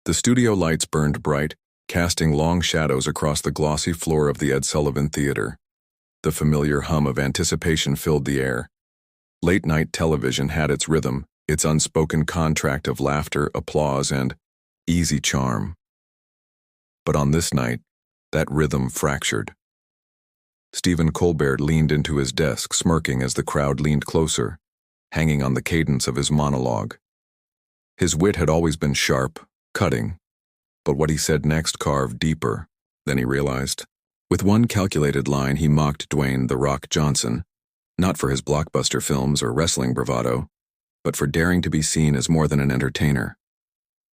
The studio lights burned bright, casting long shadows across the glossy floor of the Ed Sullivan Theater. The familiar hum of anticipation filled the air. Late-night television had its rhythm, its unspoken contract of laughter, applause, and easy charm. But on this night, that rhythm fractured. Stephen Colbert leaned into his desk, smirking as the crowd leaned closer, hanging on the cadence of his monologue. His wit had always been sharp, cutting, but what he said next carved deeper than he realized. With one calculated line, he mocked Dwayne "The Rock" Johnson, not for his blockbuster films or wrestling bravado, but for daring to be seen as more than an entertainer.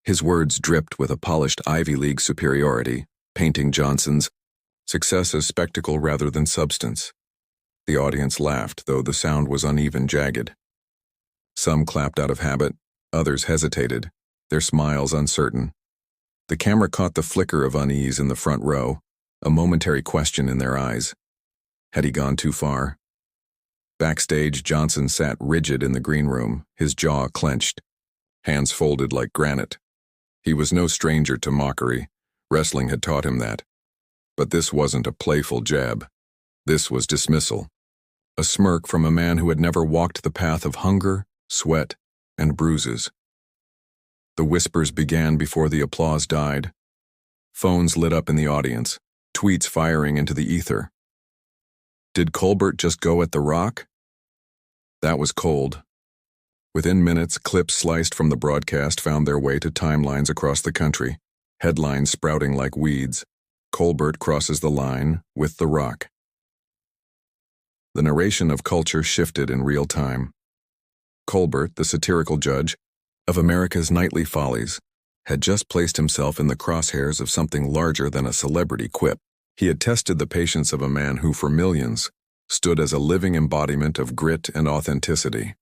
His words dripped with a polished Ivy League superiority, painting Johnson's success as spectacle rather than substance. The audience laughed, though the sound was uneven, jagged. Some clapped out of habit, others hesitated, their smiles uncertain. The camera caught the flicker of unease in the front row, a momentary question in their eyes. Had he gone too far? Backstage, Johnson sat rigid in the green room, his jaw clenched, hands folded like granite. He was no stranger to mockery. Wrestling had taught him that. But this wasn't a playful jab. This was dismissal. A smirk from a man who had never walked the path of hunger, sweat, and bruises. The whispers began before the applause died. Phones lit up in the audience, tweets firing into the ether. Did Colbert just go at The Rock? That was cold. Within minutes, clips sliced from the broadcast found their way to timelines across the country, headlines sprouting like weeds. Colbert crosses the line with The Rock. The narration of culture shifted in real time. Colbert, the satirical judge of America's nightly follies, had just placed himself in the crosshairs of something larger than a celebrity quip. He had tested the patience of a man who, for millions, stood as a living embodiment of grit and authenticity.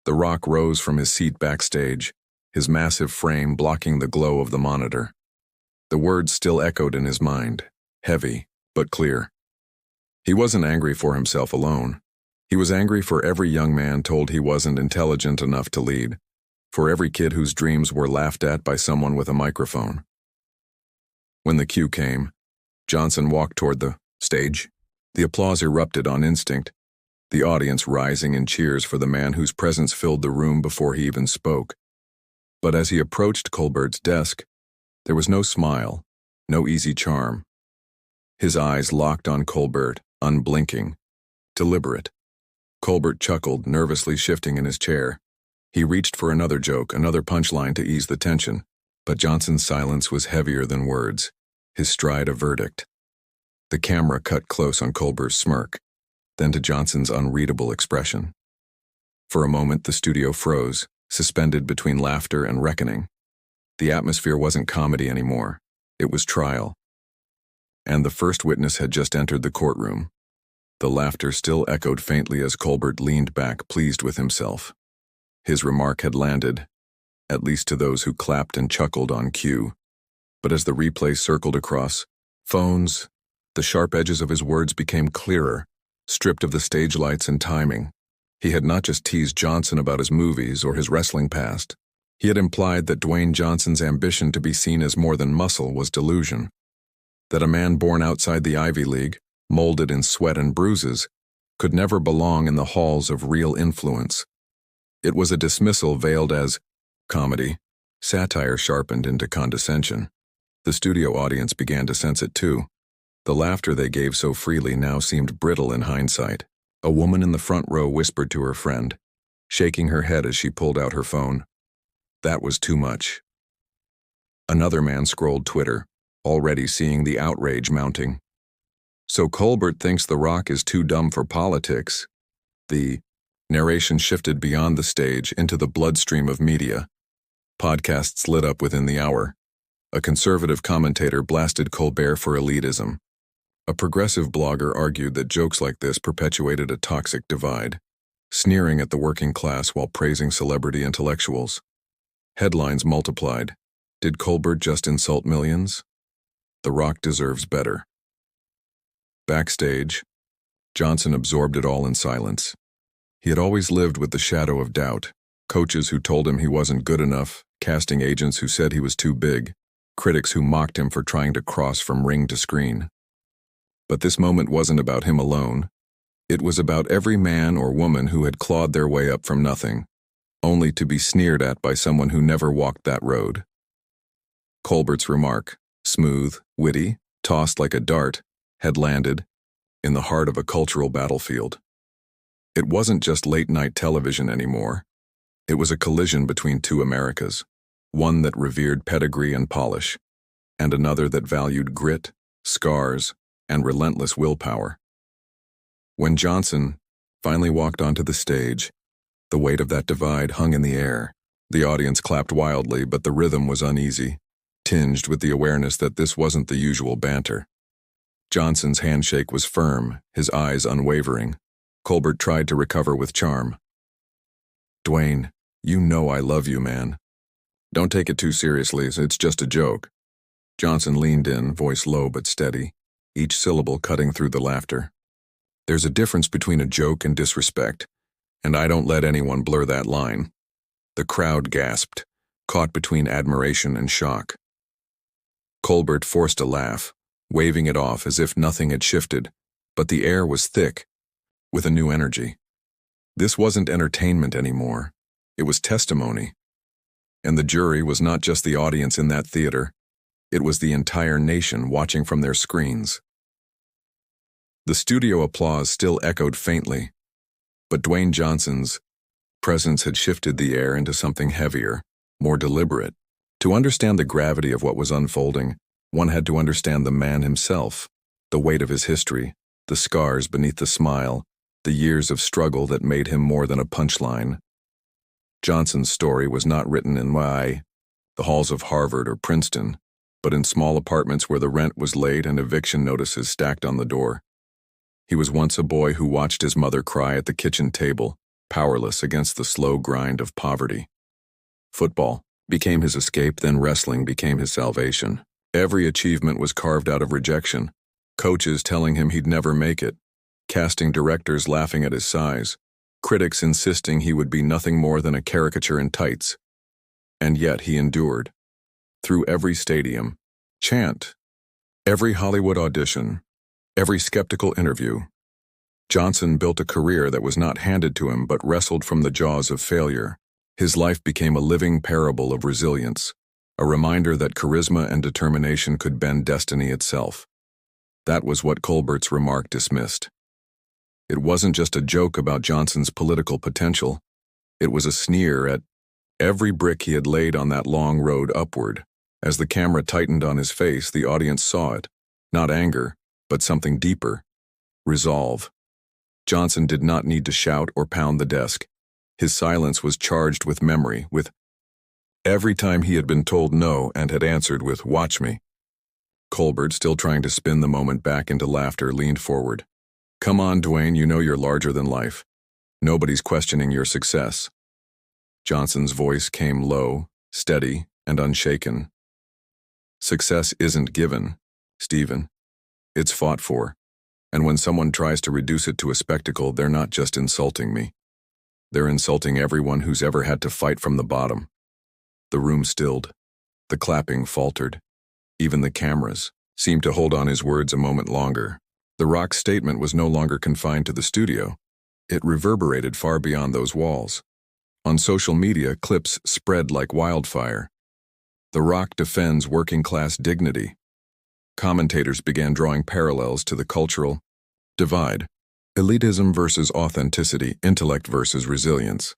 The Rock rose from his seat backstage, his massive frame blocking the glow of the monitor. The words still echoed in his mind, heavy but clear. He wasn't angry for himself alone. He was angry for every young man told he wasn't intelligent enough to lead, for every kid whose dreams were laughed at by someone with a microphone. When the cue came, Johnson walked toward the stage. The applause erupted on instinct, the audience rising in cheers for the man whose presence filled the room before he even spoke. But as he approached Colbert's desk, there was no smile, no easy charm. His eyes locked on Colbert, unblinking, deliberate. Colbert chuckled, nervously shifting in his chair. He reached for another joke, another punchline to ease the tension, but Johnson's silence was heavier than words, his stride a verdict. The camera cut close on Colbert's smirk, then to Johnson's unreadable expression. For a moment, the studio froze, suspended between laughter and reckoning. The atmosphere wasn't comedy anymore. It was trial. And the first witness had just entered the courtroom. The laughter still echoed faintly as Colbert leaned back, pleased with himself. His remark had landed, at least to those who clapped and chuckled on cue. But as the replay circled across phones, the sharp edges of his words became clearer, stripped of the stage lights and timing. He had not just teased Johnson about his movies or his wrestling past. He had implied that Dwayne Johnson's ambition to be seen as more than muscle was delusion. That a man born outside the Ivy League, molded in sweat and bruises, could never belong in the halls of real influence. It was a dismissal veiled as comedy, satire sharpened into condescension. The studio audience began to sense it too. The laughter they gave so freely now seemed brittle in hindsight. A woman in the front row whispered to her friend, shaking her head as she pulled out her phone. That was too much. Another man scrolled Twitter, already seeing the outrage mounting. So Colbert thinks The Rock is too dumb for politics. The narration shifted beyond the stage into the bloodstream of media. Podcasts lit up within the hour. A conservative commentator blasted Colbert for elitism. A progressive blogger argued that jokes like this perpetuated a toxic divide, sneering at the working class while praising celebrity intellectuals. Headlines multiplied. Did Colbert just insult millions? The Rock deserves better. Backstage, Johnson absorbed it all in silence. He had always lived with the shadow of doubt, coaches who told him he wasn't good enough, casting agents who said he was too big, critics who mocked him for trying to cross from ring to screen. But this moment wasn't about him alone. It was about every man or woman who had clawed their way up from nothing, only to be sneered at by someone who never walked that road. Colbert's remark, smooth, witty, tossed like a dart, had landed in the heart of a cultural battlefield. It wasn't just late-night television anymore. It was a collision between two Americas, one that revered pedigree and polish, and another that valued grit, scars, and relentless willpower. When Johnson finally walked onto the stage, the weight of that divide hung in the air. The audience clapped wildly, but the rhythm was uneasy, tinged with the awareness that this wasn't the usual banter. Johnson's handshake was firm, his eyes unwavering. Colbert tried to recover with charm. "Dwayne, you know I love you, man. Don't take it too seriously, it's just a joke." Johnson leaned in, voice low but steady, each syllable cutting through the laughter. "There's a difference between a joke and disrespect, and I don't let anyone blur that line." The crowd gasped, caught between admiration and shock. Colbert forced a laugh, waving it off as if nothing had shifted, but the air was thick, with a new energy. This wasn't entertainment anymore. It was testimony. And the jury was not just the audience in that theater. It was the entire nation watching from their screens. The studio applause still echoed faintly, but Dwayne Johnson's presence had shifted the air into something heavier, more deliberate. To understand the gravity of what was unfolding, one had to understand the man himself, the weight of his history, the scars beneath the smile, the years of struggle that made him more than a punchline. Johnson's story was not written in the halls of Harvard or Princeton, but in small apartments where the rent was late and eviction notices stacked on the door. He was once a boy who watched his mother cry at the kitchen table, powerless against the slow grind of poverty. Football became his escape, then wrestling became his salvation. Every achievement was carved out of rejection, coaches telling him he'd never make it, casting directors laughing at his size, critics insisting he would be nothing more than a caricature in tights. And yet he endured. Through every stadium, chant, every Hollywood audition, every skeptical interview, Johnson built a career that was not handed to him but wrestled from the jaws of failure. His life became a living parable of resilience, a reminder that charisma and determination could bend destiny itself. That was what Colbert's remark dismissed. It wasn't just a joke about Johnson's political potential. It was a sneer at every brick he had laid on that long road upward. As the camera tightened on his face, the audience saw it. Not anger, but something deeper. Resolve. Johnson did not need to shout or pound the desk. His silence was charged with memory, with every time he had been told no and had answered with, "Watch me." Colbert, still trying to spin the moment back into laughter, leaned forward. "Come on, Dwayne, you know you're larger than life. Nobody's questioning your success." Johnson's voice came low, steady, and unshaken. "Success isn't given, Stephen. It's fought for. And when someone tries to reduce it to a spectacle, they're not just insulting me. They're insulting everyone who's ever had to fight from the bottom." The room stilled. The clapping faltered. Even the cameras seemed to hold on his words a moment longer. The Rock's statement was no longer confined to the studio. It reverberated far beyond those walls. On social media, clips spread like wildfire. The Rock defends working-class dignity. Commentators began drawing parallels to the cultural divide. Elitism versus authenticity, intellect versus resilience.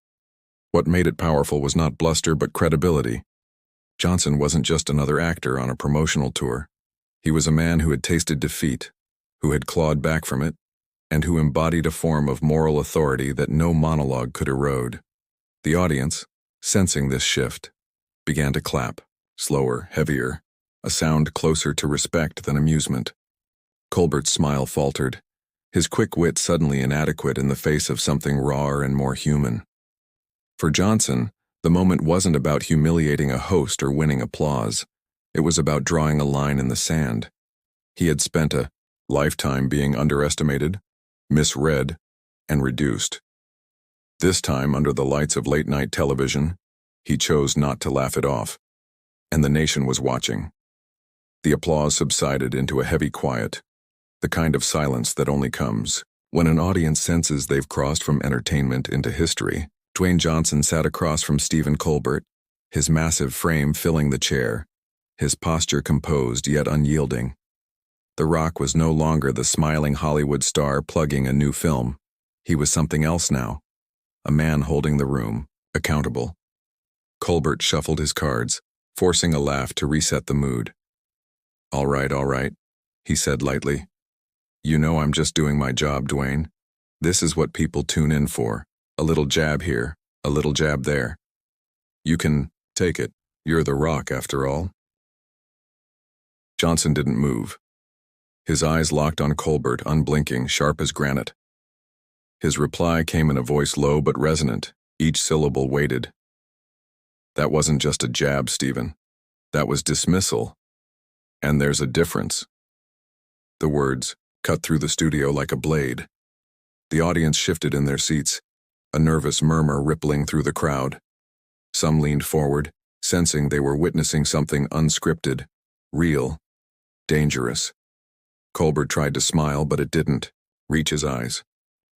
What made it powerful was not bluster but credibility. Johnson wasn't just another actor on a promotional tour. He was a man who had tasted defeat, who had clawed back from it, and who embodied a form of moral authority that no monologue could erode. The audience, sensing this shift, began to clap, slower, heavier, a sound closer to respect than amusement. Colbert's smile faltered, his quick wit suddenly inadequate in the face of something rawer and more human. For Johnson, the moment wasn't about humiliating a host or winning applause. It was about drawing a line in the sand. He had spent a lifetime being underestimated, misread, and reduced. This time, under the lights of late-night television, He chose not to laugh it off. And the nation was watching. The applause subsided into a heavy quiet, the kind of silence that only comes when an audience senses they've crossed from entertainment into history. Dwayne Johnson sat across from Stephen Colbert, his massive frame filling the chair, his posture composed yet unyielding. The Rock was no longer the smiling Hollywood star plugging a new film. He was something else now, a man holding the room, accountable. Colbert shuffled his cards, forcing a laugh to reset the mood. All right, he said lightly. You know I'm just doing my job, Dwayne. This is what people tune in for. A little jab here, a little jab there. You can take it. You're the Rock, after all. Johnson didn't move. His eyes locked on Colbert, unblinking, sharp as granite. His reply came in a voice low but resonant, each syllable weighted. That wasn't just a jab, Stephen. That was dismissal. And there's a difference. The words cut through the studio like a blade. The audience shifted in their seats, a nervous murmur rippling through the crowd. Some leaned forward, sensing they were witnessing something unscripted, real, dangerous. Colbert tried to smile, but it didn't reach his eyes.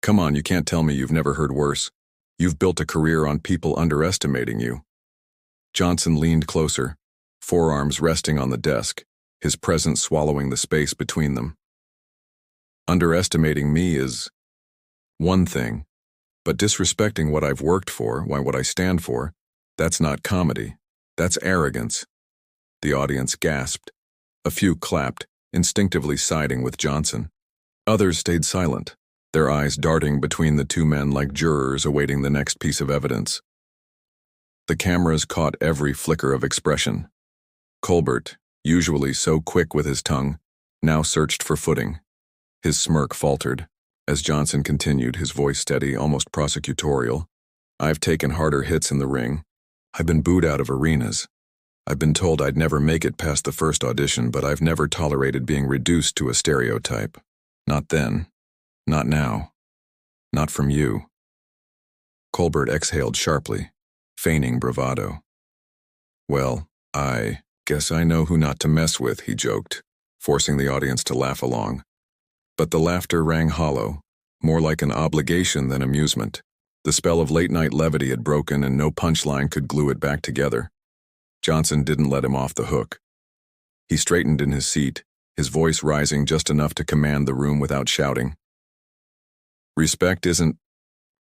Come on, you can't tell me you've never heard worse. You've built a career on people underestimating you. Johnson leaned closer, forearms resting on the desk, his presence swallowing the space between them. Underestimating me is one thing, but disrespecting what I've worked for, what I stand for, that's not comedy. That's arrogance. The audience gasped. A few clapped, instinctively siding with Johnson. Others stayed silent, their eyes darting between the two men like jurors awaiting the next piece of evidence. The cameras caught every flicker of expression. Colbert, usually so quick with his tongue, now searched for footing. His smirk faltered. As Johnson continued, his voice steady, almost prosecutorial. I've taken harder hits in the ring. I've been booed out of arenas. I've been told I'd never make it past the first audition, but I've never tolerated being reduced to a stereotype. Not then. Not now. Not from you. Colbert exhaled sharply, feigning bravado. Well, I guess I know who not to mess with, he joked, forcing the audience to laugh along. But the laughter rang hollow, more like an obligation than amusement. The spell of late-night levity had broken and no punchline could glue it back together. Johnson didn't let him off the hook. He straightened in his seat, his voice rising just enough to command the room without shouting. Respect isn't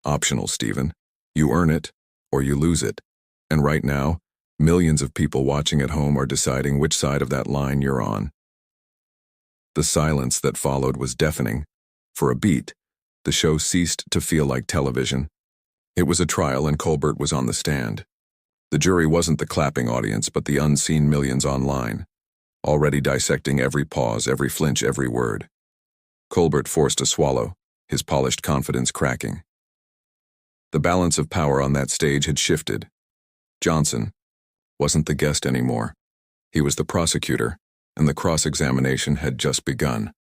optional, Stephen. You earn it, or you lose it. And right now, millions of people watching at home are deciding which side of that line you're on. The silence that followed was deafening. For a beat, the show ceased to feel like television. It was a trial and Colbert was on the stand. The jury wasn't the clapping audience, but the unseen millions online, already dissecting every pause, every flinch, every word. Colbert forced a swallow, his polished confidence cracking. The balance of power on that stage had shifted. Johnson wasn't the guest anymore. He was the prosecutor, and the cross-examination had just begun.